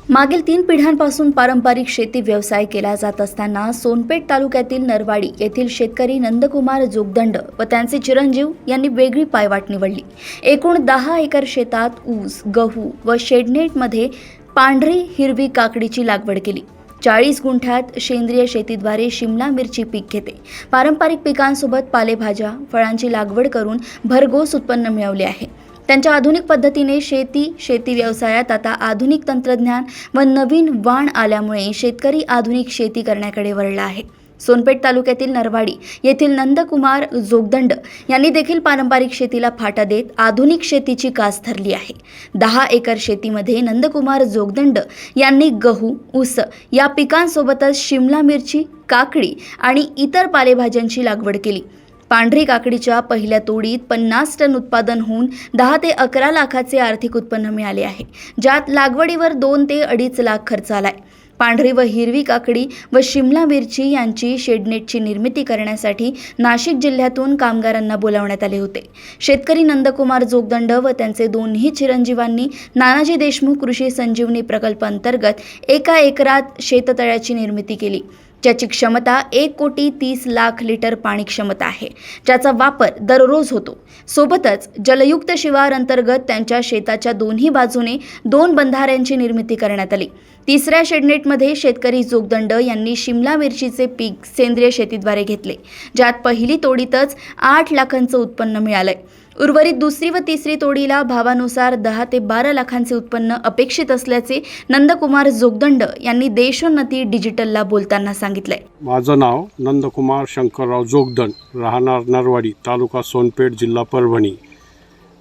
मागील 3 पिढ्यांपासून पारंपरिक शेती व्यवसाय केला जात असताना सोनपेठ तालुक्यातील नरवाडी येथील शेतकरी नंदकुमार जोगदंड व त्यांचे चिरंजीव यांनी वेगळी पायवाट निवडली। एकूण 10 एकर शेतात ऊस, गहू व शेडनेटमध्ये पांढरी हिरवी काकडीची लागवड केली। 40 गुंठ्यात सेंद्रिय शेतीद्वारे शिमला मिरची पीक घेते। पारंपरिक पिकांसोबत पालेभाज्या, फळांची लागवड करून भरघोस उत्पन्न मिळवले आहे। त्यांच्या आधुनिक पद्धतीने शेती व्यवसायात आता आधुनिक तंत्रज्ञान व नवीन वाण आल्यामुळे शेतकरी आधुनिक शेती करण्याकडे वळला आहे। सोनपेठ तालुक्यातील नरवाडी येथील नंदकुमार जोगदंड यांनी देखील पारंपरिक शेतीला फाटा देत आधुनिक शेतीची कास धरली आहे। 10 एकर शेतीमध्ये नंदकुमार जोगदंड यांनी गहू, ऊस या पिकांसोबतच शिमला मिरची, काकडी आणि इतर पालेभाज्यांची लागवड केली। पांढरी काकडीच्या पहिल्या तोडीत 50 टन उत्पादन होऊन 10 ते 11 लाखाचे आर्थिक उत्पन्न मिळाले आहे, ज्यात लागवडीवर 2 ते 2.5 लाख खर्च आलाय। पांढरी व हिरवी काकडी व शिमला मिरची यांची शेडनेटची निर्मिती करण्यासाठी नाशिक जिल्ह्यातून कामगारांना बोलावण्यात आले होते। शेतकरी नंदकुमार जोगदंड व त्यांचे दोन्ही चिरंजीवांनी नानाजी देशमुख कृषी संजीवनी प्रकल्प अंतर्गत 1 एकरात शेततळ्याची निर्मिती केली, ज्याची क्षमता 1,30,00,000 लिटर पाणी क्षमता आहे, ज्याचा वापर दररोज होतो। सोबतच जलयुक्त शिवार अंतर्गत त्यांच्या शेताच्या दोन्ही बाजूने 2 बंधाऱ्यांची निर्मिती करण्यात आली। तिसऱ्या शेडनेटमध्ये शेतकरी जोगदंड यांनी शिमला मिरचीचे पीक सेंद्रिय शेतीद्वारे घेतले, ज्यात पहिली तोडीतच 8 लाखांचं उत्पन्न मिळालंय। उर्वरित दुसरी व तिसरी तोडीला भावानुसार 10 ते 12 लाखांचे उत्पन्न अपेक्षित असल्याचे नंदकुमार जोगदंड यांनी देशोन्नती डिजिटलला बोलताना सांगितले। माझं नाव नंदकुमार शंकरराव जोगदंड, राहणार नरवाडी, तालुका सोनपेठ, जिल्हा परभणी।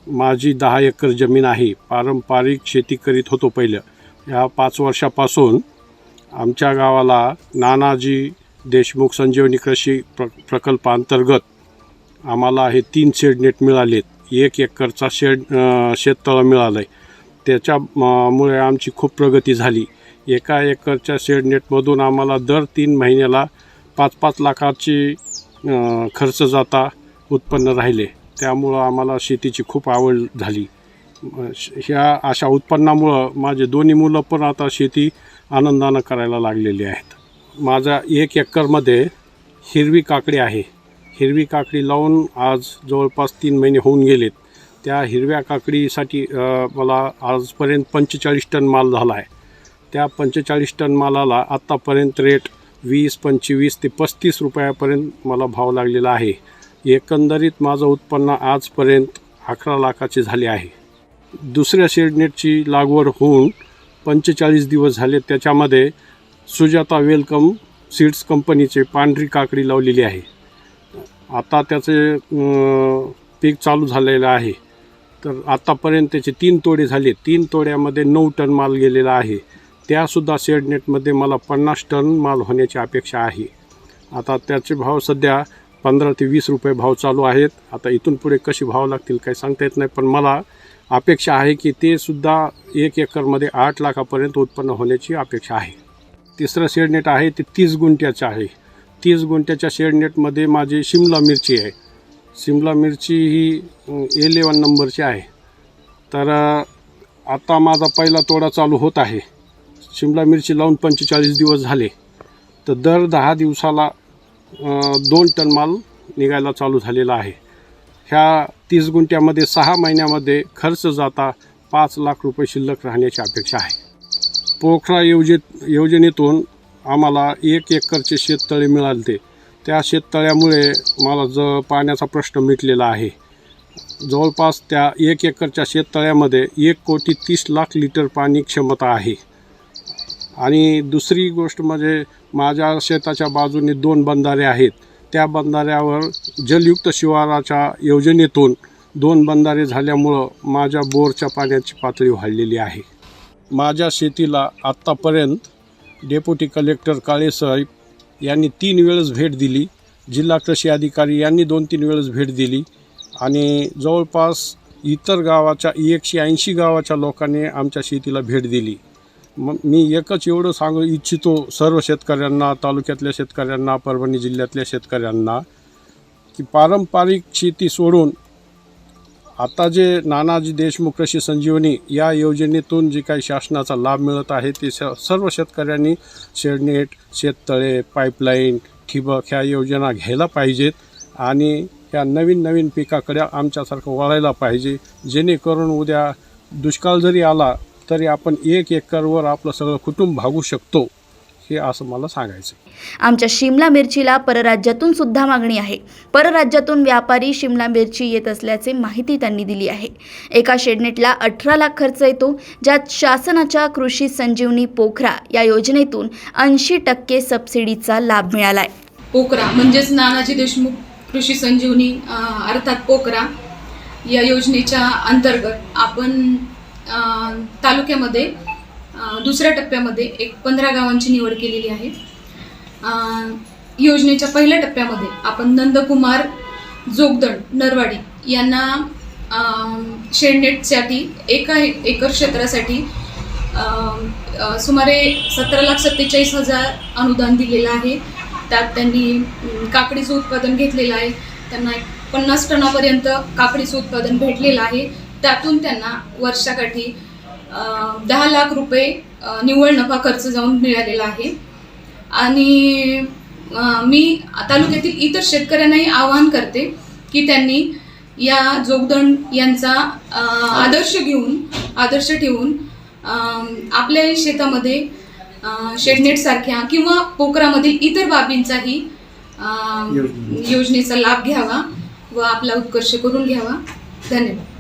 माझी 10 एकर जमीन आहे। पारंपरिक शेती करीत होतो पहिलं। या 5 वर्षापासून आमच्या गावाला नानाजी देशमुख संजीवनी कृषी प्रकल्पांतर्गत आम्हाला हे 3 शेडनेट मिळालेत। 1 एकरचा शेततळं मिळालं आहे। त्याच्यामुळे आमची खूप प्रगती झाली। 1 एकरच्या शेडनेटमधून आम्हाला दर 3 महिन्याला 5-5 लाखाची खर्च जाता उत्पन्न राहिले। त्यामुळं आम्हाला शेतीची खूप आवड झाली। ह्या अशा उत्पन्नामुळं माझे दोन्ही मुलं पण आता शेती आनंदानं करायला लागलेली आहेत। माझा 1 एकरमध्ये हिरवी काकडी आहे। हिरवी काकडी लावून आज जवळपास 3 महिने होऊन गेलेत। त्या हिरव्या काकडीसाठी मला आजपर्यंत 45 टन माल झाला आहे। त्या 45 टन मालाला आत्तापर्यंत रेट 20, 25 ते 35 रुपयापर्यंत मला भाव लागलेला आहे। एकंदरीत माझं उत्पन्न आजपर्यंत 11 लाखाचे झाले आहे। दुसऱ्या शेडनेटची लागवड होऊन 45 दिवस झाले। त्याच्यामध्ये सुजाता वेलकम सीड्स कंपनीचे पांढरी काकडी लावलेली आहे। आता त्याचे पीक चालू झालेलं आहे। तर आतापर्यंत त्याचे 3 तोडे झाले। 3 तोड्यामध्ये 9 टन माल गेलेला आहे। त्यासुद्धा शेडनेटमध्ये मला 50 टन माल होण्याची अपेक्षा आहे। आता त्याचे भाव सध्या 15 ते 20 रुपये भाव चालू आहेत। आता इथून पुढे कसे भाव लागतील काही सांगता येत नाही, पण मला अपेक्षा आहे की ते सुद्धा 1 एकरमध्ये 8 लाखापर्यंत उत्पन्न होण्याची अपेक्षा आहे। तिसरं शेडनेट आहे ते 30 गुंठ्याचं आहे। 30 गुंठ्याच्या शेडनेटमध्ये माझी शिमला मिरची आहे। शिमला मिरची ही 11 नंबरची आहे। तर आता माझा पहिला तोडा चालू होत आहे। शिमला मिरची लावून 45 दिवस झाले। तर दर 10 दिवसाला 2 टन माल निघायला चालू झालेला आहे। ह्या 30 गुंठ्यामध्ये 6 महिन्यामध्ये खर्च जाता 5 लाख रुपये शिल्लक राहण्याची अपेक्षा आहे। पोखरा योजनेतून आम्हाला 1 एकरचे शेततळे मिळाले। त्या शेततळ्यामुळे मला पाण्याचा प्रश्न मिटलेला आहे। जवळपास त्या 1 एकरच्या शेततळ्यामध्ये 1,30,00,000 लिटर पाणी क्षमता आहे। आणि दुसरी गोष्ट म्हणजे माझ्या शेताच्या बाजूने 2 बंधारे आहेत। त्या बंधाऱ्यावर जलयुक्त शिवाराच्या योजनेतून 2 बंधारे झाल्यामुळं माझ्या बोरच्या पाण्याची पातळी वाढलेली आहे। माझ्या शेतीला आत्तापर्यंत डेप्युटी कलेक्टर काळेसाहेब यांनी 3 वेळेस भेट दिली। जिल्हा कृषी अधिकारी यांनी 2-3 वेळेस भेट दिली आणि जवळपास इतर गावाच्या 180 गावाच्या लोकांनी आमच्या शेतीला भेट दिली। मग मी एकच एवढं सांगू इच्छितो सर्व शेतकऱ्यांना, तालुक्यातल्या शेतकऱ्यांना, परभणी जिल्ह्यातल्या शेतकऱ्यांना की पारंपरिक शेती सोडून आता जे नानाजी देशमुख कृषी संजीवनी या योजनेतून जे काही शासनाचा लाभ मिळत आहे ते सर्व शेतकऱ्यांनी शेडनेट, शेततळे, पाईपलाईन, ठिबक ह्या योजना घ्यायला पाहिजेत आणि या नवीन पिकाकडे आमच्यासारखं वळायला पाहिजे, जेणेकरून उद्या दुष्काळ जरी आला तरी आपण 1 एकरवर आपलं सगळं कुटुंब भागू शकतो, हे असं मला सांगायचं आहे. आमच्या शिमला मिरचीला परराज्यातून सुद्धा मागणी आहे. परराज्यातून व्यापारी शिमला मिरची येत असल्याचे माहिती त्यांनी दिली आहे. एका शेडनेटला 18 लाख खर्च येतो, ज्यात शासनाच्या कृषी संजीवनी पोखरा या योजनेतून 80% सबसिडीचा लाभ मिळाला आहे. पोखरा म्हणजेच नानाजी देशमुख कृषी संजीवनी अर्थात पोखरा या योजनेच्या अंतर्गत आपण तालुक्यामध्ये दुसऱ्या टप्प्यामध्ये 15 गावांची निवड केलेली आहे. योजनेच्या पहिल्या टप्प्यामध्ये आपण नंदकुमार जोगदंड नरवाडी यांना शेडनेटसाठी 1 एकर क्षेत्रासाठी सुमारे 17,47,000 अनुदान दिलेलं आहे. त्यात त्यांनी काकडीचं उत्पादन घेतलेलं आहे. त्यांना 50 टनापर्यंत काकडीचं उत्पादन भेटलेलं आहे. त्यातून त्यांना वर्षाकाठी 10 लाख रुपये निव्वळ नफा खर्च जाऊन मिळालेला आहे. आणि मी तालुक्यातील इतर शेतकऱ्यांनाही आवाहन करते की त्यांनी या जोगदंड यांचा आदर्श ठेवून आपल्या शेतामध्ये शेडनेटसारख्या किंवा पोखरामधील इतर बाबींचाही योजनेचा लाभ घ्यावा व आपला उत्कर्ष करून घ्यावा. धन्यवाद.